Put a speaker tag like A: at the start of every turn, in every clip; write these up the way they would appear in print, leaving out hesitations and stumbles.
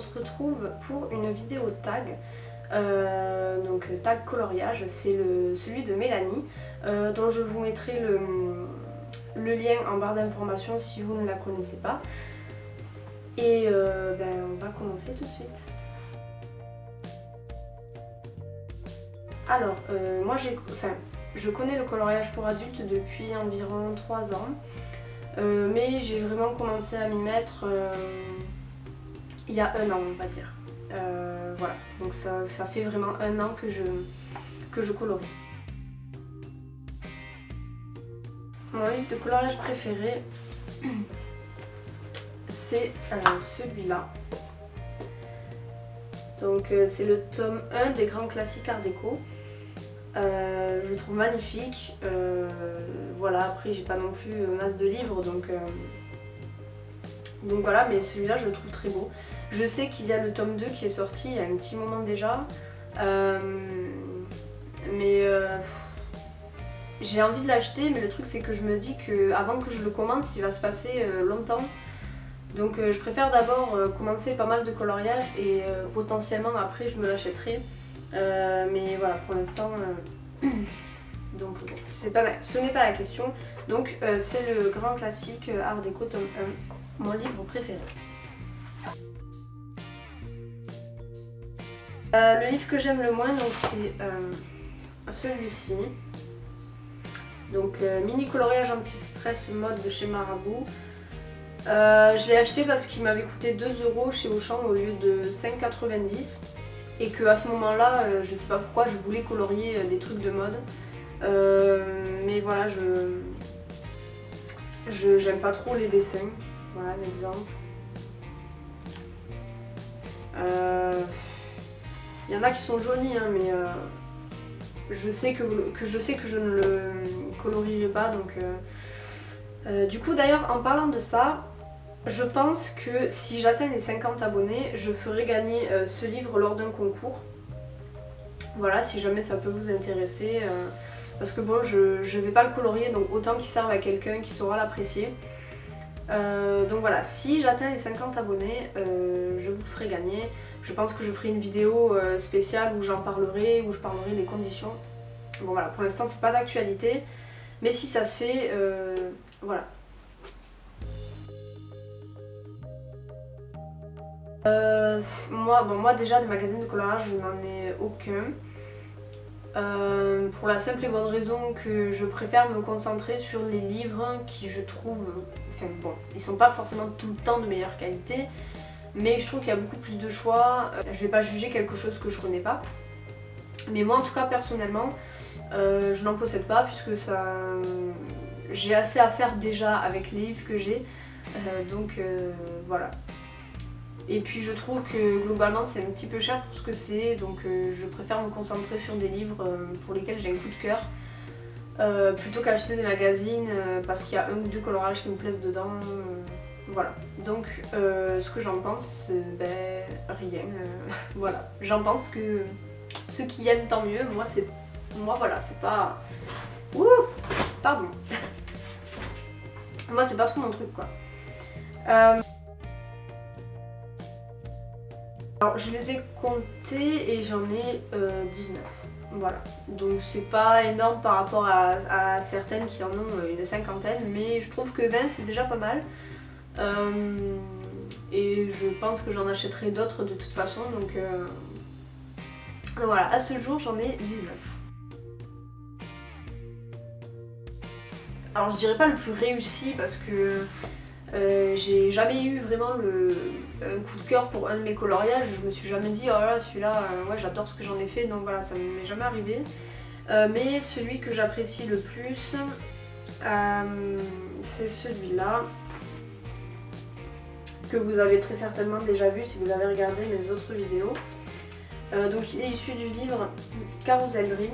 A: se retrouve pour une vidéo tag. Donc tag coloriage, c'est celui de Mélanie, dont je vous mettrai le lien en barre d'informations si vous ne la connaissez pas. Et on va commencer tout de suite. Alors, moi je connais le coloriage pour adultes depuis environ 3 ans, mais j'ai vraiment commencé à m'y mettre il y a 1 an, on va dire. Voilà, donc ça fait vraiment 1 an que je colorie. Mon livre de coloriage préféré, c'est celui-là. Donc c'est le tome 1 des grands classiques art déco. Je le trouve magnifique. Voilà, après j'ai pas non plus masse de livres, donc voilà, mais celui-là je le trouve très beau. Je sais qu'il y a le tome 2 qui est sorti il y a un petit moment déjà, mais j'ai envie de l'acheter, mais le truc c'est que je me dis que avant que je le commence il va se passer longtemps. Donc je préfère d'abord commencer pas mal de coloriage et potentiellement après je me l'achèterai. Mais voilà, pour l'instant, donc bon, ce n'est pas la question. Donc c'est le grand classique art déco tome 1, mon livre préféré. Le livre que j'aime le moins, c'est celui-ci. Donc mini coloriage anti-stress mode de chez Marabout. Je l'ai acheté parce qu'il m'avait coûté 2 € chez Auchan au lieu de 5,90 € et que à ce moment-là, je sais pas pourquoi, je voulais colorier des trucs de mode. Mais voilà, j'aime pas trop les dessins. Voilà un exemple. Il y en a qui sont jolis, hein, mais je sais que je ne le colorierai pas. Donc, du coup, d'ailleurs, en parlant de ça, je pense que si j'atteins les 50 abonnés, je ferai gagner ce livre lors d'un concours. Voilà, si jamais ça peut vous intéresser. Parce que bon, je vais pas le colorier, donc autant qu'il serve à quelqu'un qui saura l'apprécier. Donc voilà, si j'atteins les 50 abonnés, je vous le ferai gagner. Je pense que je ferai une vidéo spéciale où j'en parlerai, où je parlerai des conditions. Bon voilà, pour l'instant c'est pas d'actualité, mais si ça se fait, voilà. Moi déjà des magazines de coloriage je n'en ai aucun. Pour la simple et bonne raison que je préfère me concentrer sur les livres qui je trouve, enfin bon, ils sont pas forcément tout le temps de meilleure qualité, mais je trouve qu'il y a beaucoup plus de choix. Je vais pas juger quelque chose que je connais pas, mais moi en tout cas personnellement je n'en possède pas puisque j'ai assez à faire déjà avec les livres que j'ai, donc voilà. Et puis je trouve que globalement c'est un petit peu cher pour ce que c'est, donc je préfère me concentrer sur des livres pour lesquels j'ai un coup de cœur plutôt qu'acheter des magazines parce qu'il y a 1 ou 2 colorages qui me plaisent dedans. Voilà, donc ce que j'en pense, rien. Voilà, j'en pense que ceux qui aiment tant mieux, moi voilà, c'est pas... Ouh, pardon. Moi c'est pas trop mon truc quoi. Alors je les ai comptés et j'en ai 19. Voilà, donc c'est pas énorme par rapport à certaines qui en ont une cinquantaine, mais je trouve que 20 c'est déjà pas mal. Et je pense que j'en achèterai d'autres de toute façon, donc voilà, à ce jour j'en ai 19. Alors je dirais pas le plus réussi parce que j'ai jamais eu vraiment un coup de cœur pour un de mes coloriages. Je me suis jamais dit oh là celui-là ouais j'adore ce que j'en ai fait, donc voilà, ça ne m'est jamais arrivé. Mais celui que j'apprécie le plus c'est celui-là que vous avez très certainement déjà vu si vous avez regardé mes autres vidéos. Donc il est issu du livre Carousel Dream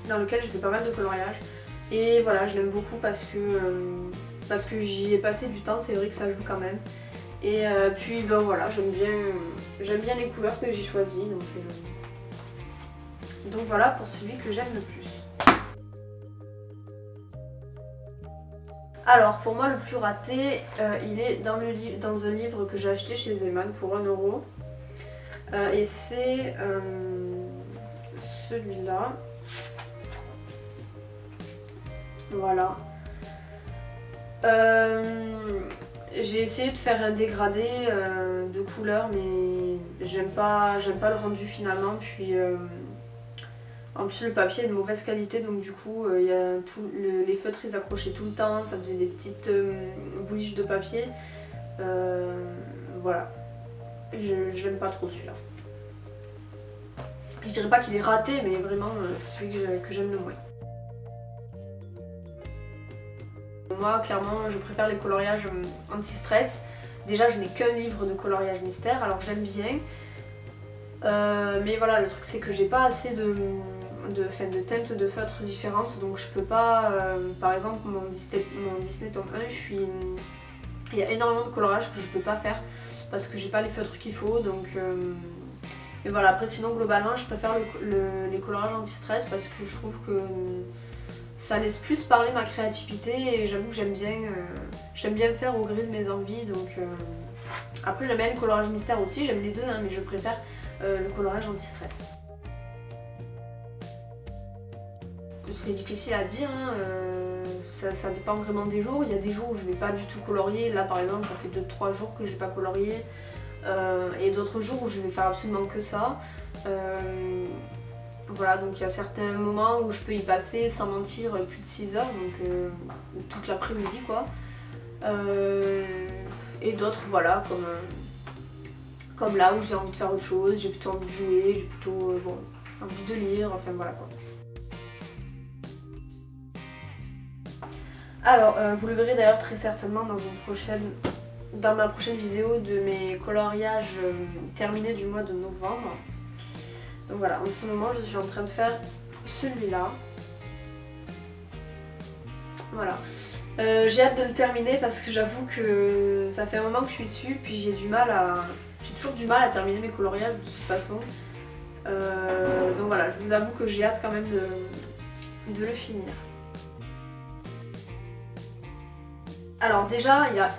A: dans lequel j'ai fait pas mal de coloriage. Et voilà, je l'aime beaucoup parce que j'y ai passé du temps, c'est vrai que ça joue quand même. Et puis ben voilà, j'aime bien les couleurs que j'ai choisies. Donc voilà pour celui que j'aime le plus. Alors pour moi le plus raté, il est dans un livre que j'ai acheté chez Zeman pour 1 €. Et c'est celui-là. Voilà. J'ai essayé de faire un dégradé de couleur, mais j'aime pas le rendu finalement. Puis en plus le papier est de mauvaise qualité, donc du coup il y a les feutres ils accrochaient tout le temps, ça faisait des petites bouliches de papier. Voilà. J'aime pas trop celui-là. Je dirais pas qu'il est raté, mais vraiment c'est celui que j'aime le moins. Moi, clairement, je préfère les coloriages anti-stress. Déjà, je n'ai qu'un livre de coloriage mystère, alors j'aime bien. Mais voilà, le truc c'est que j'ai pas assez de teintes de feutres différentes, donc je peux pas... par exemple, mon Disney tome 1, il y a énormément de coloriage que je peux pas faire parce que j'ai pas les feutres qu'il faut, donc... Et voilà, après sinon globalement je préfère les coloriages anti-stress parce que je trouve que ça laisse plus parler ma créativité et j'avoue que j'aime bien faire au gré de mes envies, donc après j'aime bien le coloriage mystère aussi, j'aime les deux hein, mais je préfère le coloriage anti-stress. C'est difficile à dire, hein, ça dépend vraiment des jours. Il y a des jours où je vais pas du tout colorier, là par exemple ça fait 2-3 jours que j'ai pas colorié. Et d'autres jours où je vais faire absolument que ça. Voilà, donc il y a certains moments où je peux y passer sans mentir plus de 6 heures, donc toute l'après-midi quoi. Et d'autres voilà, comme là où j'ai envie de faire autre chose, j'ai plutôt envie de jouer, j'ai plutôt envie de lire, enfin voilà quoi. Alors vous le verrez d'ailleurs très certainement dans ma prochaine vidéo de mes coloriages terminés du mois de novembre. Donc voilà, en ce moment je suis en train de faire celui-là. Voilà. J'ai hâte de le terminer parce que j'avoue que ça fait un moment que je suis dessus, puis j'ai toujours du mal à terminer mes coloriages de toute façon. Donc voilà, je vous avoue que j'ai hâte quand même de le finir. Alors déjà, il y a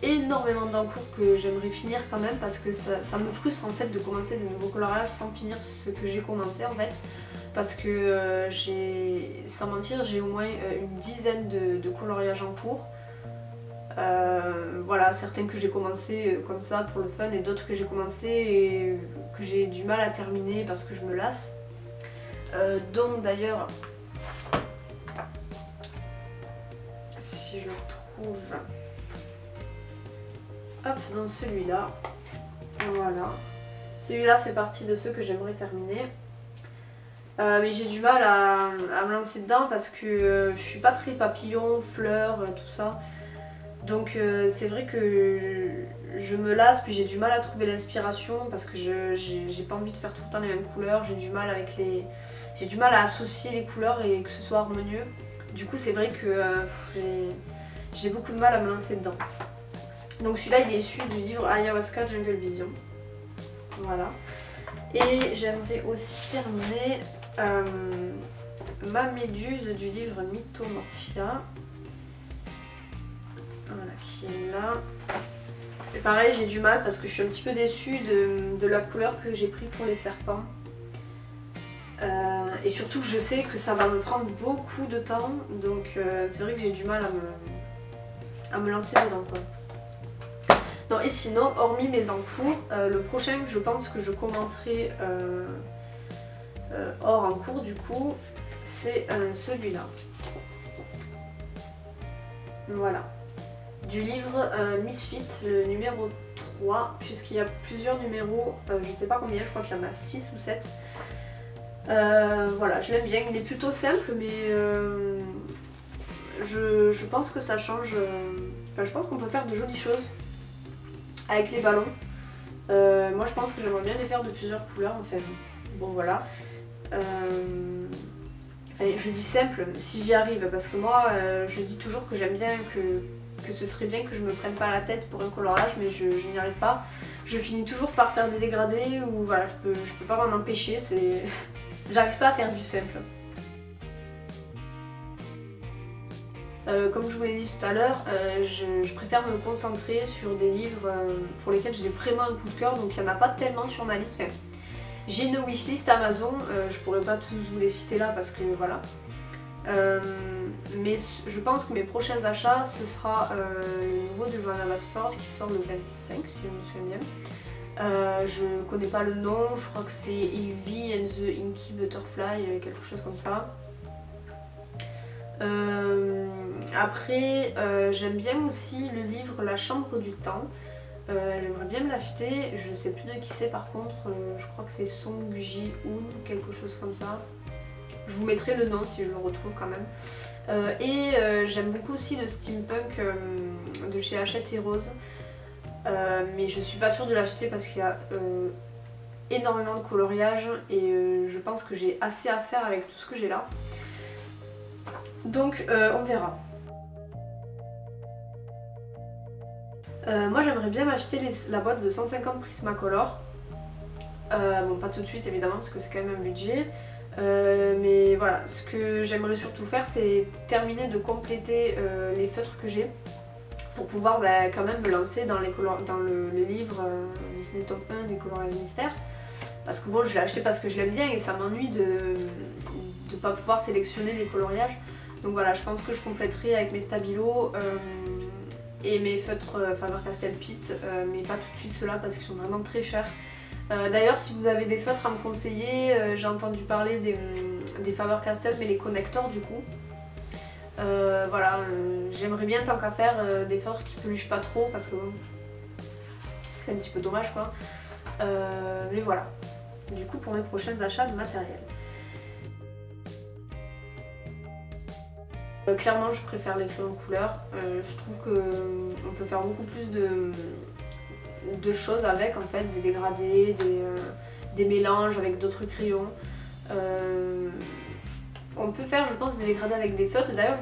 A: énormément d'encours que j'aimerais finir quand même parce que ça me frustre en fait de commencer de nouveaux coloriages sans finir ce que j'ai commencé en fait, parce que sans mentir, j'ai au moins une dizaine de coloriages en cours. Voilà, certains que j'ai commencé comme ça pour le fun et d'autres que j'ai commencé et que j'ai du mal à terminer parce que je me lasse. Donc d'ailleurs, si je le retrouve... Hop, dans celui-là, voilà. Celui-là fait partie de ceux que j'aimerais terminer. Mais j'ai du mal à me lancer dedans parce que je suis pas très papillon, fleurs, tout ça. Donc c'est vrai que je me lasse, puis j'ai du mal à trouver l'inspiration parce que j'ai pas envie de faire tout le temps les mêmes couleurs. J'ai du mal à associer les couleurs et que ce soit harmonieux. Du coup c'est vrai que j'ai beaucoup de mal à me lancer dedans. Donc celui-là il est issu du livre Ayahuasca Jungle Vision. Voilà. Et j'aimerais aussi terminer ma méduse du livre Mythomorphia. Voilà, qui est là. Et pareil, j'ai du mal parce que je suis un petit peu déçue de la couleur que j'ai pris pour les serpents. Et surtout que je sais que ça va me prendre beaucoup de temps. Donc c'est vrai que j'ai du mal à me lancer dedans quoi. Non, et sinon, hormis mes encours, le prochain, je pense que je commencerai hors encours du coup, c'est celui-là. Voilà. Du livre Misfit, le numéro 3, puisqu'il y a plusieurs numéros, je sais pas combien, je crois qu'il y en a 6 ou 7. Voilà, je l'aime bien, il est plutôt simple, mais je pense que ça change. Enfin, je pense qu'on peut faire de jolies choses avec les ballons. Moi je pense que j'aimerais bien les faire de plusieurs couleurs en fait. Bon voilà. Enfin, je dis simple si j'y arrive parce que moi je dis toujours que j'aime bien que ce serait bien que je me prenne pas la tête pour un coloriage, mais je n'y arrive pas. Je finis toujours par faire des dégradés ou voilà, je peux pas m'en empêcher, j'arrive pas à faire du simple. Comme je vous l'ai dit tout à l'heure, je préfère me concentrer sur des livres pour lesquels j'ai vraiment un coup de cœur, donc il n'y en a pas tellement sur ma liste. Enfin, j'ai une wishlist Amazon, je pourrais pas tous vous les citer là parce que voilà. Mais je pense que mes prochains achats ce sera le nouveau de Joanna Basford qui sort le 25 si je me souviens bien. Je connais pas le nom, je crois que c'est Evie and the Inky Butterfly, quelque chose comme ça. Après j'aime bien aussi le livre La Chambre du Temps. J'aimerais bien me l'acheter, je sais plus de qui c'est par contre, je crois que c'est Song Ji-hoon, quelque chose comme ça. Je vous mettrai le nom si je le retrouve quand même. J'aime beaucoup aussi le steampunk de chez Hachette et Rose. Mais je suis pas sûre de l'acheter parce qu'il y a énormément de coloriage et je pense que j'ai assez à faire avec tout ce que j'ai là. Donc on verra. Moi j'aimerais bien m'acheter la boîte de 150 Prismacolor. Bon pas tout de suite évidemment parce que c'est quand même un budget. Mais voilà, ce que j'aimerais surtout faire c'est terminer de compléter les feutres que j'ai pour pouvoir quand même me lancer dans le livre Disney Top 1 des coloriages mystères. Parce que bon je l'ai acheté parce que je l'aime bien et ça m'ennuie de ne pas pouvoir sélectionner les coloriages. Donc voilà, je pense que je compléterai avec mes stabilos et mes feutres Faber-Castell Pitt, mais pas tout de suite ceux-là parce qu'ils sont vraiment très chers. D'ailleurs si vous avez des feutres à me conseiller, j'ai entendu parler des Faber-Castell mais les connecteurs du coup. Voilà, j'aimerais bien tant qu'à faire des feutres qui peluchent pas trop parce que c'est un petit peu dommage quoi. Mais voilà, du coup pour mes prochains achats de matériel. Clairement je préfère les crayons de couleur, je trouve qu'on peut faire beaucoup plus de choses avec en fait, des dégradés, des mélanges avec d'autres crayons. On peut faire je pense des dégradés avec des feutres, d'ailleurs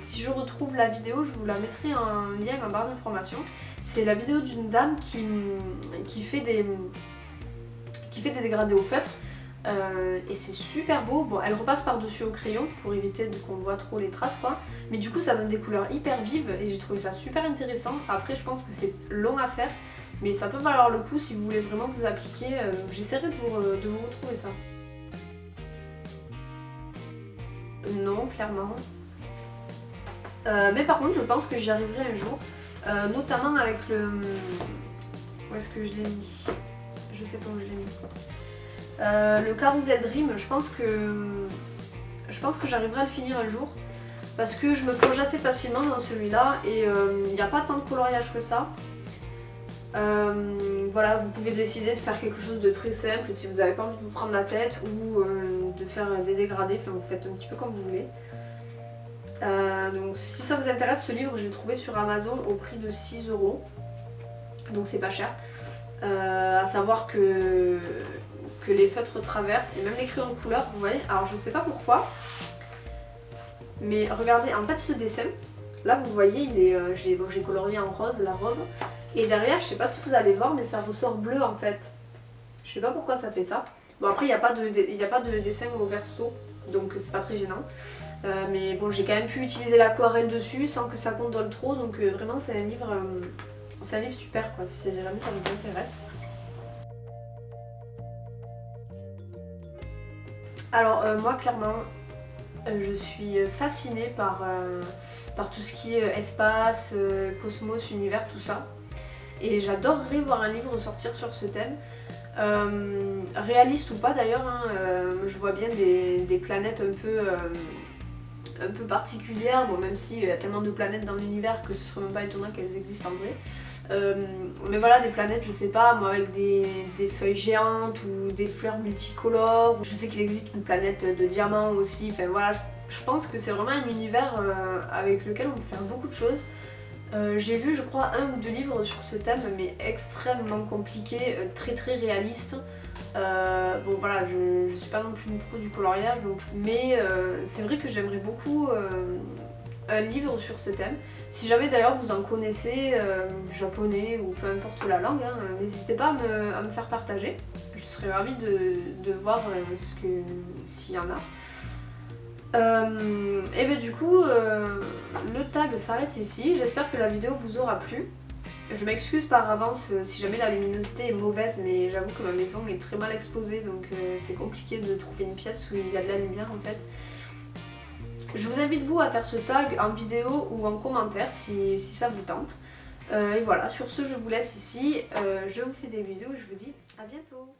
A: si je retrouve la vidéo je vous la mettrai en lien en barre d'informations. C'est la vidéo d'une dame qui fait des dégradés au feutre. Et c'est super beau. Bon, elle repasse par-dessus au crayon pour éviter qu'on voit trop les traces quoi. Mais du coup ça donne des couleurs hyper vives et j'ai trouvé ça super intéressant. Après je pense que c'est long à faire mais ça peut valoir le coup si vous voulez vraiment vous appliquer. J'essaierai de vous retrouver ça. Non, clairement. Mais par contre je pense que j'y arriverai un jour. Notamment avec le... Où est-ce que je l'ai mis? Je sais pas où je l'ai mis. Le Carousel Dream, je pense que j'arriverai à le finir un jour parce que je me plonge assez facilement dans celui-là et il n'y a pas tant de coloriage que ça. Voilà, vous pouvez décider de faire quelque chose de très simple si vous n'avez pas envie de vous prendre la tête ou de faire des dégradés, enfin vous faites un petit peu comme vous voulez. Donc si ça vous intéresse, ce livre je l'ai trouvé sur Amazon au prix de 6 €, donc c'est pas cher. À savoir que les feutres traversent et même les crayons de couleur, vous voyez. Alors je sais pas pourquoi, mais regardez, en fait ce dessin, là vous voyez, j'ai colorié en rose la robe, et derrière, je sais pas si vous allez voir, mais ça ressort bleu en fait. Je sais pas pourquoi ça fait ça. Bon après il n'y a pas de dessin au verso, donc c'est pas très gênant. Mais bon, j'ai quand même pu utiliser l'aquarelle dessus sans que ça condole trop, donc vraiment c'est un livre super quoi, si jamais ça vous intéresse. Alors moi clairement je suis fascinée par tout ce qui est espace, cosmos, univers, tout ça. Et j'adorerais voir un livre sortir sur ce thème. Réaliste ou pas d'ailleurs, hein, je vois bien des planètes un peu particulières, bon même s'il y a tellement de planètes dans l'univers que ce serait même pas étonnant qu'elles existent en vrai. Mais voilà, des planètes, je sais pas, moi avec des feuilles géantes ou des fleurs multicolores. Je sais qu'il existe une planète de diamants aussi, enfin voilà, je pense que c'est vraiment un univers avec lequel on peut faire beaucoup de choses. J'ai lu je crois 1 ou 2 livres sur ce thème mais extrêmement compliqué, très réaliste. Bon voilà, je suis pas non plus une pro du coloriage donc, mais c'est vrai que j'aimerais beaucoup un livre sur ce thème. Si jamais d'ailleurs vous en connaissez, japonais ou peu importe la langue, hein, n'hésitez pas à me faire partager. Je serais ravie de voir s'il y en a. Et ben du coup, le tag s'arrête ici. J'espère que la vidéo vous aura plu. Je m'excuse par avance si jamais la luminosité est mauvaise, mais j'avoue que ma maison est très mal exposée, donc c'est compliqué de trouver une pièce où il y a de la lumière en fait. Je vous invite vous à faire ce tag en vidéo ou en commentaire si ça vous tente. Et voilà, sur ce je vous laisse ici, je vous fais des bisous et je vous dis à bientôt.